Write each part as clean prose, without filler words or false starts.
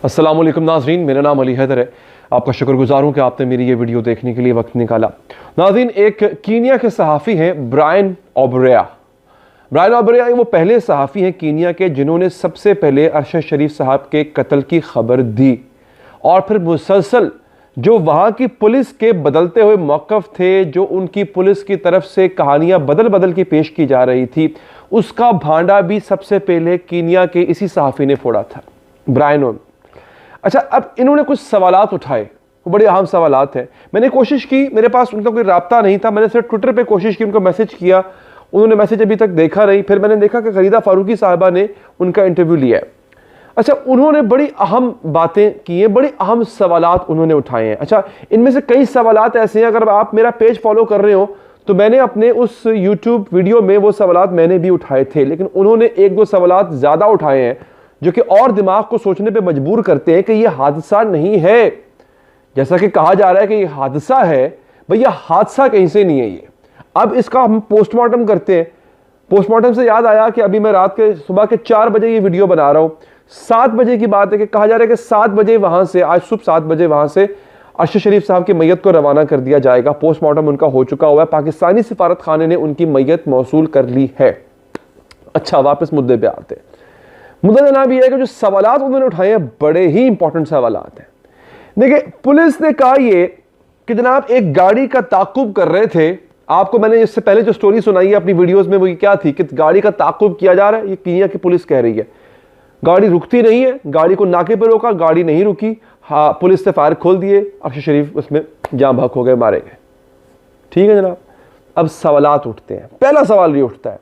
अस्सलाम वालेकुम नाज़रीन, मेरा नाम अली हैदर है। आपका शुक्रगुजार हूँ कि आपने मेरी ये वीडियो देखने के लिए वक्त निकाला। नाज़रीन, एक कीनिया के सहाफ़ी हैं ब्रायन ओबरिया। ब्रायन ओबरिया वो पहले सहाफ़ी हैं कीनिया के जिन्होंने सबसे पहले अरशद शरीफ साहब के कत्ल की खबर दी और फिर मुसलसल जो वहाँ की पुलिस के बदलते हुए मौक़िफ़ थे, जो उनकी पुलिस की तरफ से कहानियाँ बदल बदल के पेश की जा रही थी, उसका भांडा भी सबसे पहले कीनिया के इसी सहाफ़ी ने फोड़ा था, ब्रायन। अच्छा, अब इन्होंने कुछ सवालात उठाए, वो बड़े अहम सवालात हैं। मैंने कोशिश की, मेरे पास उनका कोई राब्ता नहीं था, मैंने सिर्फ ट्विटर पे कोशिश की, उनको मैसेज किया, उन्होंने मैसेज अभी तक देखा नहीं। फिर मैंने देखा कि खरीदा फारूकी साहिबा ने उनका इंटरव्यू लिया है। अच्छा, उन्होंने बड़ी अहम बातें की हैं, बड़ी अहम सवालात उन्होंने उठाए हैं। अच्छा, इनमें से कई सवालात ऐसे हैं, अगर आप मेरा पेज फॉलो कर रहे हो तो मैंने अपने उस यूट्यूब वीडियो में वो सवालात मैंने भी उठाए थे, लेकिन उन्होंने एक दो सवालात ज़्यादा उठाए हैं जो कि और दिमाग को सोचने पे मजबूर करते हैं कि ये हादसा नहीं है, जैसा कि कहा जा रहा है कि ये हादसा है। भैया, हादसा कहीं से नहीं है ये। अब इसका हम पोस्टमार्टम करते हैं। पोस्टमार्टम से याद आया कि अभी मैं रात के सुबह के 4 बजे ये वीडियो बना रहा हूँ। 7 बजे की बात है कि कहा जा रहा है कि 7 बजे वहां से, आज सुबह 7 बजे वहां से अरशद शरीफ साहब की मैयत को रवाना कर दिया जाएगा। पोस्टमार्टम उनका हो चुका हुआ है, पाकिस्तानी सिफारत खाने ने उनकी मैयत मौसूल कर ली है। अच्छा, वापस मुद्दे पे आते हैं। मुद्दा जनाब ये है कि जो सवालात उन्होंने उठाए हैं बड़े ही इंपॉर्टेंट सवालात हैं। देखिए, पुलिस ने कहा ये कि जनाब एक गाड़ी का ताकुब कर रहे थे। आपको मैंने इससे पहले जो स्टोरी सुनाई है अपनी वीडियोस में, वो क्या थी कि गाड़ी का ताकुब किया जा रहा है, ये कीनिया की पुलिस कह रही है। गाड़ी रुकती नहीं है, गाड़ी को नाके पर रोका, गाड़ी नहीं रुकी, हाँ, पुलिस ने फायर खोल दिए, अरशद शरीफ उसमें जाम बहक हो गए, मारे गए। ठीक है जनाब, अब सवालात उठते हैं। पहला सवाल ये उठता है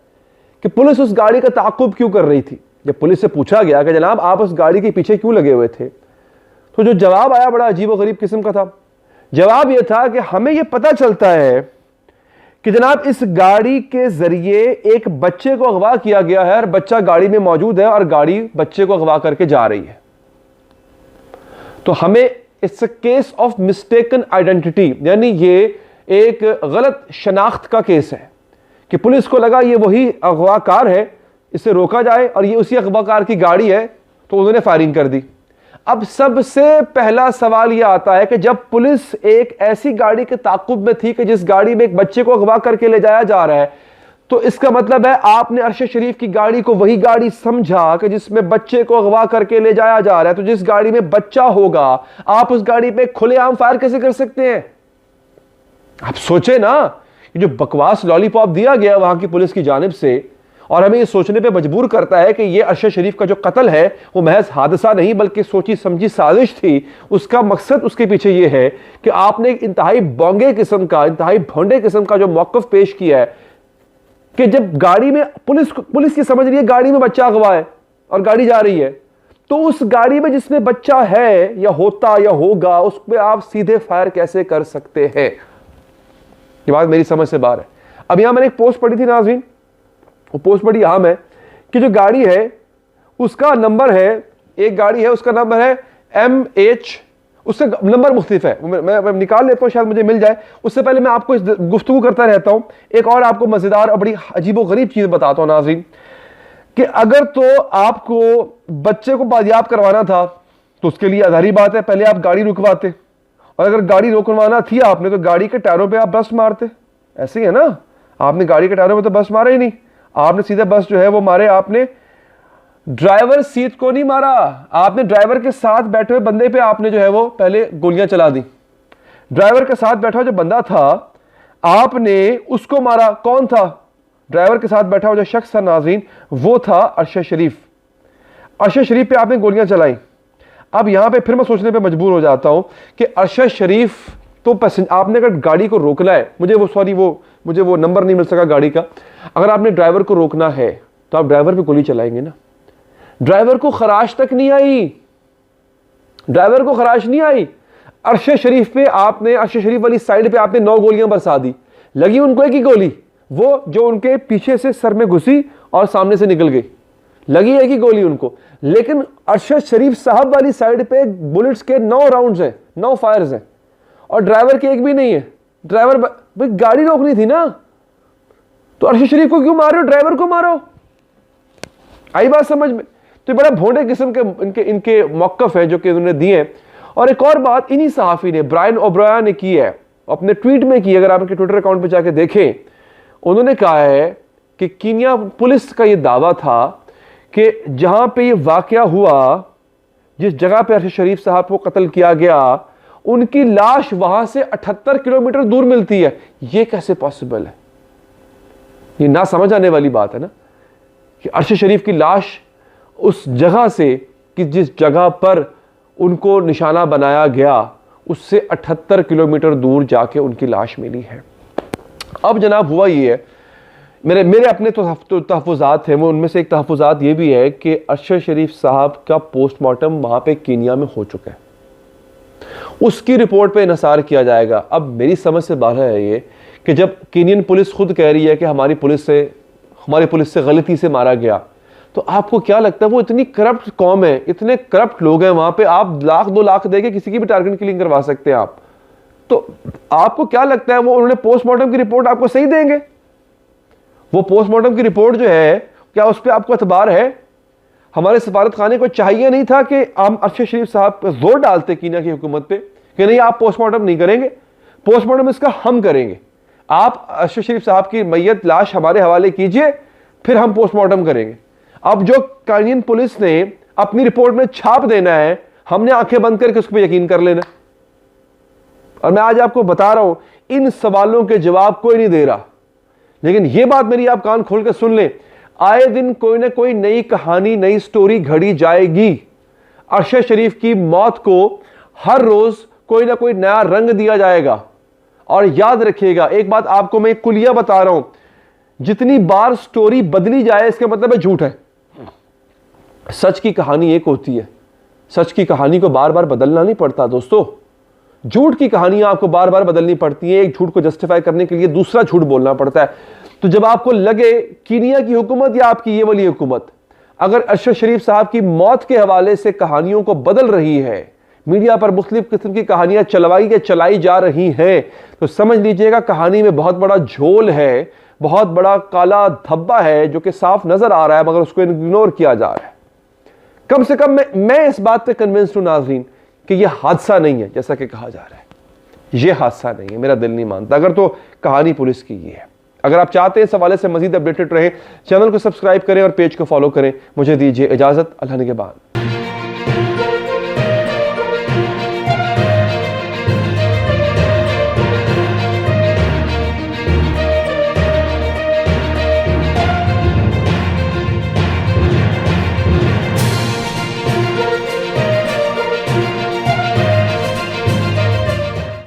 कि पुलिस उस गाड़ी का ताकुब क्यों कर रही थी। जब पुलिस से पूछा गया कि जनाब आप उस गाड़ी के पीछे क्यों लगे हुए थे, तो जो जवाब आया बड़ा अजीब और गरीब किस्म का था। जवाब यह था कि हमें यह पता चलता है कि जनाब इस गाड़ी के जरिए एक बच्चे को अगवा किया गया है और बच्चा गाड़ी में मौजूद है और गाड़ी बच्चे को अगवा करके जा रही है। तो हमें it's a case of mistaken identity, यानी ये एक गलत शनाख्त का केस है कि पुलिस को लगा ये वही अगवाकार है, इसे रोका जाए, और ये उसी अगवाकार की गाड़ी है, तो उन्होंने फायरिंग कर दी। अब सबसे पहला सवाल यह आता है कि जब पुलिस एक ऐसी गाड़ी के ताकुब में थी कि जिस गाड़ी में एक बच्चे को अगवा करके ले जाया जा रहा है, तो इसका मतलब है आपने अरशद शरीफ की गाड़ी को वही गाड़ी समझा कि जिसमें बच्चे को अगवा करके ले जाया जा रहा है। तो जिस गाड़ी में बच्चा होगा, आप उस गाड़ी पे खुलेआम फायर कैसे कर सकते हैं? आप सोचे ना, ये जो बकवास लॉलीपॉप दिया गया वहां की पुलिस की जानिब से, और हमें ये सोचने पे मजबूर करता है कि ये अरशद शरीफ का जो कत्ल है वो महज हादसा नहीं बल्कि सोची समझी साजिश थी। उसका मकसद उसके पीछे ये है कि आपने एक इंतहाई बोंगे किस्म का, इंतहाई भोंडे किस्म का जो मौक़िफ़ पेश किया है कि जब गाड़ी में पुलिस की समझ रही है गाड़ी में बच्चा अगवा है और गाड़ी जा रही है, तो उस गाड़ी में जिसमें बच्चा है या होता या होगा, उस पर आप सीधे फायर कैसे कर सकते हैं? ये बात मेरी समझ से बाहर है। अब यहां मैंने एक पोस्ट पढ़ी थी नाज़रीन, वो पोस्ट बड़ी अहम है कि जो गाड़ी है उसका नंबर है, एक गाड़ी है उसका नंबर है MH, उससे नंबर मुख्तलिफ है, मैं निकाल लेता हूँ, शायद मुझे मिल जाए। उससे पहले मैं आपको इस गुफ्तगू करता रहता हूँ, एक और आपको मज़ेदार और बड़ी अजीबो गरीब चीज़ बताता हूँ नाज़रीन, कि अगर तो आपको बच्चे को बाजियाब करवाना था तो उसके लिए आधारी बात है पहले आप गाड़ी रुकवाते, और अगर गाड़ी रोकवाना थी आपने तो गाड़ी के टायरों पे आप बस मारते। ऐसे ही है ना, आपने गाड़ी के टायरों पे तो बस मारा ही नहीं, आपने सीधे बस जो है वो मारे, आपने ड्राइवर सीट को नहीं मारा, आपने ड्राइवर के साथ बैठे हुए बंदे पे आपने जो है वो पहले गोलियां चला दी। ड्राइवर के साथ बैठा हुआ जो बंदा था आपने उसको मारा। कौन था? ड्राइवर के साथ बैठा हुआ जो शख्स था नाज़रीन, वो था अरशद शरीफ। अरशद शरीफ पे आपने गोलियां चलाई। अब यहां पे फिर मैं सोचने पे मजबूर हो जाता हूं कि अरशद शरीफ तो आपने अगर गाड़ी को रोकना है, मुझे वो नंबर नहीं मिल सका गाड़ी का, अगर आपने ड्राइवर को रोकना है तो आप ड्राइवर पे गोली चलाएंगे ना। ड्राइवर को खराश तक नहीं आई, ड्राइवर को खराश नहीं आई। अरशद शरीफ पे आपने, अरशद शरीफ वाली साइड पे आपने 9 गोलियां बरसा दी। लगी उनको एक ही गोली, वो जो उनके पीछे से सर में घुसी और सामने से निकल गई, लगी एक ही गोली उनको। लेकिन अरशद शरीफ साहब वाली साइड पे बुलेट्स के 9 राउंड्स हैं, 9 फायर्स हैं, और ड्राइवर के एक भी नहीं है। ड्राइवर भाई गाड़ी रोकनी थी ना, तो अरशद शरीफ को क्यों मारो, ड्राइवर को मारो। आई बात समझ में? तो बड़ा भोंडे किस्म के इनके इनके मौक़िफ़ हैं जो कि उन्होंने दिए हैं। और एक और बात इन्हीं सहाफ़ी ने, ब्रायन ओब्राया ने की है, अपने ट्वीट में की, अगर आप उनके ट्विटर अकाउंट पर जाके देखें, उन्होंने कहा है कि कीनिया पुलिस का ये दावा था कि जहां पे ये वाकया हुआ, जिस जगह पे अरशद शरीफ साहब को कत्ल किया गया, उनकी लाश वहां से 78 किलोमीटर दूर मिलती है। ये कैसे पॉसिबल है? ये ना समझ आने वाली बात है ना, कि अरशद शरीफ की लाश उस जगह से, कि जिस जगह पर उनको निशाना बनाया गया, उससे 78 किलोमीटर दूर जाके उनकी लाश मिली है। अब जनाब हुआ ये है, मेरे अपने तो तहफ़्फ़ुज़ात हैं, वो उनमें से एक तहफ़्फ़ुज़ात ये भी है कि अरशद शरीफ साहब का पोस्टमार्टम वहाँ पे कीनिया में हो चुका है, उसकी रिपोर्ट पे इंसार किया जाएगा। अब मेरी समझ से बाहर है ये कि जब कीनियन पुलिस खुद कह रही है कि हमारी पुलिस से गलती से मारा गया, तो आपको क्या लगता है वो इतनी करप्ट कौम है, इतने करप्ट लोग हैं वहाँ पे, आप लाख 2 लाख देके किसी की भी टारगेट किलिंग करवा सकते हैं आप। तो आपको क्या लगता है वो उन्होंने पोस्टमार्टम की रिपोर्ट आपको सही देंगे? वो पोस्टमार्टम की रिपोर्ट जो है, क्या उस पर आपको एतबार है? हमारे सफारत खाने को चाहिए नहीं था कि हम अरशद शरीफ साहब पर जोर डालते कीनिया की हुकूमत पे कि नहीं आप पोस्टमार्टम नहीं करेंगे, पोस्टमार्टम इसका हम करेंगे, आप अरशद शरीफ साहब की मैयत लाश हमारे हवाले कीजिए, फिर हम पोस्टमार्टम करेंगे। अब जो कीनियन पुलिस ने अपनी रिपोर्ट में छाप देना है, हमने आंखें बंद करके उस पर यकीन कर लेना। और मैं आज आपको बता रहा हूं, इन सवालों के जवाब कोई नहीं दे रहा, लेकिन यह बात मेरी आप कान खोल के सुन लें, आए दिन कोई ना कोई नई कहानी, नई स्टोरी घड़ी जाएगी। अरशद शरीफ की मौत को हर रोज कोई ना कोई नया रंग दिया जाएगा। और याद रखिएगा, एक बात आपको मैं कुलिया बता रहा हूं, जितनी बार स्टोरी बदली जाए इसका मतलब है झूठ है। सच की कहानी एक होती है, सच की कहानी को बार बार बदलना नहीं पड़ता दोस्तों। झूठ की कहानियां आपको बार बार बदलनी पड़ती है, एक झूठ को जस्टिफाई करने के लिए दूसरा झूठ बोलना पड़ता है। तो जब आपको लगे कीनिया की हुकूमत या आपकी ये वाली हुकूमत अगर अरशद शरीफ साहब की मौत के हवाले से कहानियों को बदल रही है, मीडिया पर मुख्तलिफ किस्म की कहानियां चलाई जा रही हैं, तो समझ लीजिएगा कहानी में बहुत बड़ा झोल है, बहुत बड़ा काला धब्बा है जो कि साफ नजर आ रहा है, मगर उसको इग्नोर किया जा रहा है। कम से कम मैं इस बात पे कन्विंस्ड हूं नाज़रीन कि यह हादसा नहीं है जैसा कि कहा जा रहा है, यह हादसा नहीं है, मेरा दिल नहीं मानता। अगर तो कहानी पुलिस की ये है। अगर आप चाहते हैं इस हवाले से मजीद अपडेटेड रहें, चैनल को सब्सक्राइब करें और पेज को फॉलो करें। मुझे दीजिए इजाजत, अल्लाह निगहबान।